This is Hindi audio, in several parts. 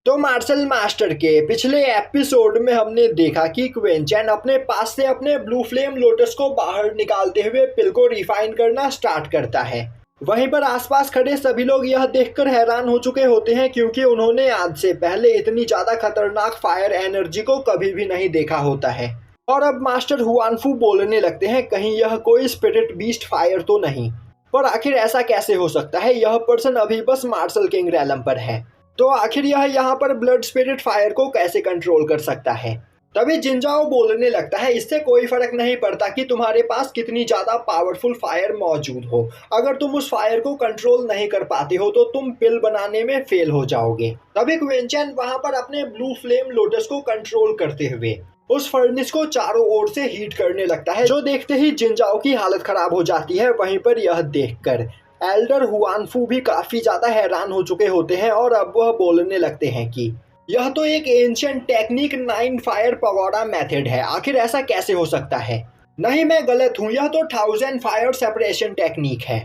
तो मार्शल मास्टर के पिछले एपिसोड में हमने देखा कि क्वेंचैन अपने पास से अपने ब्लू फ्लेम लोटस को बाहर निकालते हुए पिल को रिफाइन करना स्टार्ट करता है। वहीं पर आसपास खड़े सभी लोग यह देखकर हैरान हो चुके होते हैं क्योंकि उन्होंने आज से पहले इतनी ज्यादा खतरनाक फायर एनर्जी को कभी भी नहीं देखा होता है। और अब मास्टर हुआनफू बोलने लगते हैं, कहीं यह कोई स्पिरिट बीस्ट फायर तो नहीं। पर आखिर ऐसा कैसे हो सकता है, यह पर्सन अभी बस मार्शल किंग रैलम पर है, तो आखिर यह यहाँ पर ब्लड स्पिरिट फायर को कैसे कंट्रोल कर सकता है। तभी जिंजाओ बोलने लगता है, इससे कोई फर्क नहीं पड़ता कि तुम्हारे पास कितनी ज्यादा पावरफुल फायर मौजूद हो, अगर तुम उस फायर को कंट्रोल नहीं कर पाते हो तो तुम पिल बनाने में फेल हो जाओगे। तभी क्वेंचैन वहां पर अपने ब्लू फ्लेम लोटस को कंट्रोल करते हुए उस फर्नेस को चारों ओर से हीट करने लगता है, जो देखते ही जिंजाओ की हालत खराब हो जाती है। वहीं पर यह देखकर एल्डर हुआनफू भी काफी ज्यादा हैरान हो चुके होते हैं और अब वह बोलने लगते हैं कि यह तो एक ancient technique 9 fire pagoda method है, आखिर ऐसा कैसे हो सकता है। नहीं, मैं गलत हूँ, यह तो 1000 फायर सेपरेशन टेक्निक है।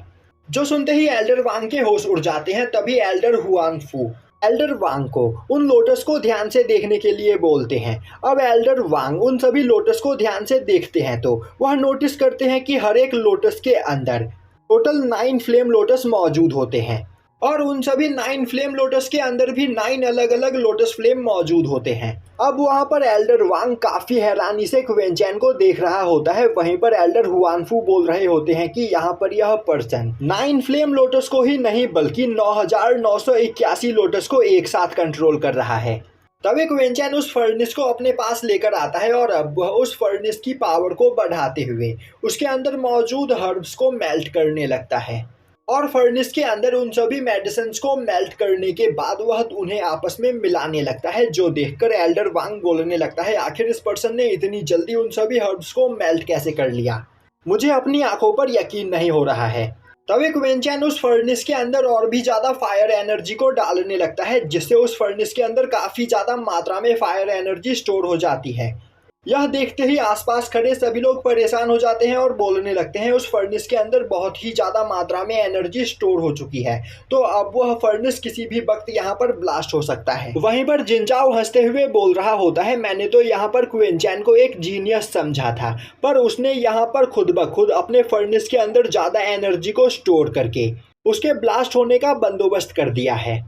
जो सुनते ही एल्डर वांग के होश उड़ जाते हैं। तभी एल्डर हुआनफू एल्डर वांग को उन लोटस को ध्यान से देखने के लिए बोलते हैं। अब एल्डर वांग उन सभी लोटस को ध्यान से देखते हैं तो वह नोटिस करते हैं कि हर एक लोटस के अंदर टोटल 9 फ्लेम लोटस मौजूद होते हैं और उन सभी 9 फ्लेम लोटस के अंदर भी 9 अलग अलग लोटस फ्लेम मौजूद होते हैं। अब वहां पर एल्डर वांग काफी हैरानी से क्वेंचैन को देख रहा होता है। वहीं पर एल्डर हुआनफू बोल रहे होते हैं कि यहाँ पर यह पर्सन 9 फ्लेम लोटस को ही नहीं बल्कि 9981 लोटस को एक साथ कंट्रोल कर रहा है। तभी क्वेंचैन उस फर्नेस को अपने पास लेकर आता है और अब वह उस फर्नेस की पावर को बढ़ाते हुए उसके अंदर मौजूद हर्ब्स को मेल्ट करने लगता है और फर्नेस के अंदर उन सभी मेडिसिन को मेल्ट करने के बाद वह उन्हें आपस में मिलाने लगता है, जो देखकर एल्डर वांग बोलने लगता है, आखिर इस पर्सन ने इतनी जल्दी उन सभी हर्ब्स को मेल्ट कैसे कर लिया, मुझे अपनी आंखों पर यकीन नहीं हो रहा है। तभी क्वेंचैन उस फर्नेस के अंदर और भी ज्यादा फायर एनर्जी को डालने लगता है, जिससे उस फर्नेस के अंदर काफी ज्यादा मात्रा में फायर एनर्जी स्टोर हो जाती है। यह देखते ही आसपास खड़े सभी लोग परेशान हो जाते हैं और बोलने लगते हैं, उस फर्नेस के अंदर बहुत ही ज्यादा मात्रा में एनर्जी स्टोर हो चुकी है, तो अब वह फर्नेस किसी भी वक्त यहाँ पर ब्लास्ट हो सकता है। वहीं पर जिंजाओ हंसते हुए बोल रहा होता है, मैंने तो यहाँ पर क्वेंचैन को एक जीनियस समझा था, पर उसने यहाँ पर खुद ब खुद अपने फर्नेस के अंदर ज्यादा एनर्जी को स्टोर करके उसके ब्लास्ट होने का बंदोबस्त कर दिया है।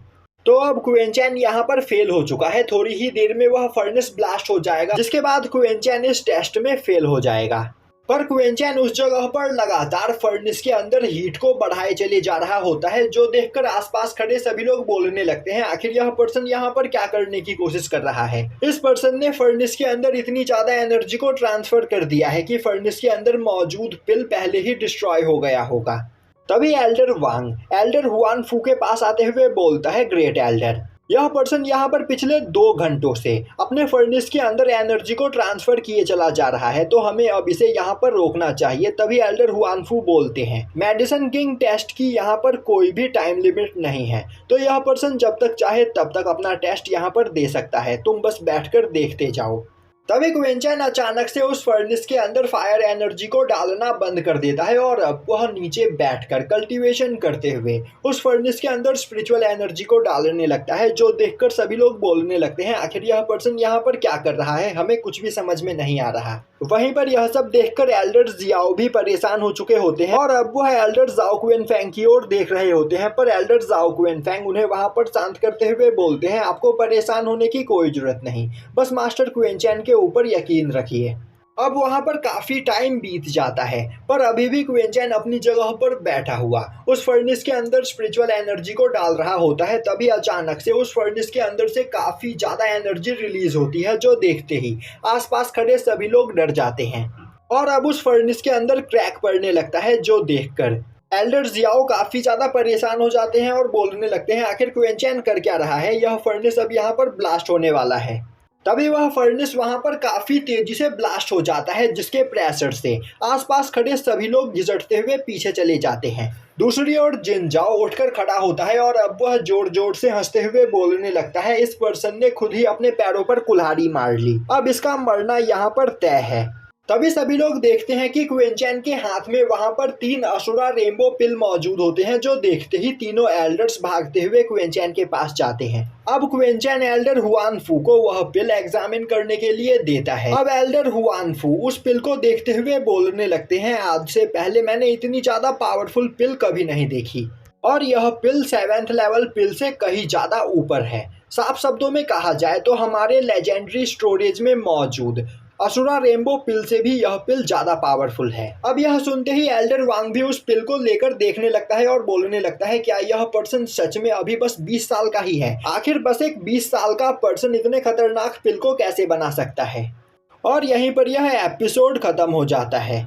तो अब क्वेंचैन यहाँ पर फेल हो चुका है, थोड़ी ही देर में वह फर्नेस ब्लास्ट हो जाएगा, जिसके बाद क्वेंचैन इस टेस्ट में फेल हो जाएगा। पर क्वेंचैन उस जगह पर लगातार फर्नेस के अंदर हीट को बढ़ाए चले जा रहा होता है, जो देखकर आसपास खड़े सभी लोग बोलने लगते हैं, आखिर यह पर्सन यहाँ पर क्या करने की कोशिश कर रहा है। इस पर्सन ने फर्नेस के अंदर इतनी ज्यादा एनर्जी को ट्रांसफर कर दिया है कि फर्नेस के अंदर मौजूद पिल पहले ही डिस्ट्रॉय हो गया होगा। तभी एल्डर वांग एल्डर हुआनफू के पास आते हुए बोलता है, ग्रेट एल्डर, यह पर्सन यहाँ पर पिछले 2 घंटों से अपने फर्नेस के अंदर एनर्जी को ट्रांसफर किए चला जा रहा है, तो हमें अब इसे यहाँ पर रोकना चाहिए। तभी एल्डर हुआनफू बोलते हैं, मेडिसिन किंग टेस्ट की यहाँ पर कोई भी टाइम लिमिट नहीं है, तो यह पर्सन जब तक चाहे तब तक अपना टेस्ट यहाँ पर दे सकता है, तुम बस बैठकर देखते जाओ। तभी क्वेंचैन अचानक से उस फर्नेस के अंदर फायर एनर्जी को डालना बंद कर देता है और अब वह नीचे बैठकर कल्टीवेशन करते हुए उस फर्नेस के अंदर स्पिरिचुअल एनर्जी को डालने लगता है, जो देखकर सभी लोग बोलने लगते हैं, आखिर यह पर्सन यहाँ पर क्या कर रहा है, हमें कुछ भी समझ में नहीं आ रहा। वहीं पर यह सब देखकर एल्डर जियाओ भी परेशान हो चुके होते हैं और अब वह एल्डर जाओ क्वेनफेंग की ओर देख रहे होते हैं, पर एल्डर जाओ क्वेनफेंग उन्हें वहां पर शांत करते हुए बोलते हैं, आपको परेशान होने की कोई जरूरत नहीं, बस मास्टर क्वेंचैन के ऊपर यकीन रखिए। अब वहां पर काफी टाइम बीत जाता है, पर अभी भी क्वेंचैन अपनी जगह पर बैठा हुआ उस फर्नेस के अंदर स्पिरिचुअल एनर्जी को डाल रहा होता है। तभी अचानक से उस फर्नेस के अंदर से काफी ज्यादा एनर्जी रिलीज होती है, जो देखते ही आसपास खड़े सभी लोग डर जाते हैं और अब उस फर्नेस के अंदर क्रैक पड़ने लगता है, जो देखकर एल्डर जियाओ काफी ज्यादा परेशान हो जाते हैं और बोलने लगते हैं, आखिर क्वेंचैन कर क्या रहा है, यह फर्नेस अब यहाँ पर ब्लास्ट होने वाला है। तभी वह फर्नेस वहां पर काफी तेजी से ब्लास्ट हो जाता है, जिसके प्रेशर से आसपास खड़े सभी लोग घिसटते हुए पीछे चले जाते हैं। दूसरी ओर जिनजाओ उठकर खड़ा होता है और अब वह जोर जोर से हंसते हुए बोलने लगता है, इस पर्सन ने खुद ही अपने पैरों पर कुल्हाड़ी मार ली, अब इसका मरना यहाँ पर तय है। तभी सभी लोग देखते हैं कि क्विंचैन के हाथ में वहां पर 3 असुरा रेनबो पिल मौजूद होते हैं, जो देखते ही तीनों एल्डर्स भागते हुए क्विंचैन के पास जाते हैं। अब क्विंचैन एल्डर हुआन फू को वह पिल एग्जामिन करने के लिए देता है। अब एल्डर हुआन फू उस पिल को देखते हुए बोलने लगते हैं, आज से पहले मैंने इतनी ज्यादा पावरफुल पिल कभी नहीं देखी और यह पिल 7th लेवल पिल से कहीं ज्यादा ऊपर है। साफ शब्दों में कहा जाए तो हमारे लेजेंडरी स्टोरेज में मौजूद असुरा रेनबो पिल से भी यह पिल ज्यादा पावरफुल है। अब यह सुनते ही एल्डर वांग भी उस पिल को लेकर देखने लगता है और बोलने लगता है, क्या यह पर्सन सच में अभी बस 20 साल का ही है? आखिर बस एक 20 साल का पर्सन इतने खतरनाक पिल को कैसे बना सकता है? और यहीं पर यह एपिसोड खत्म हो जाता है।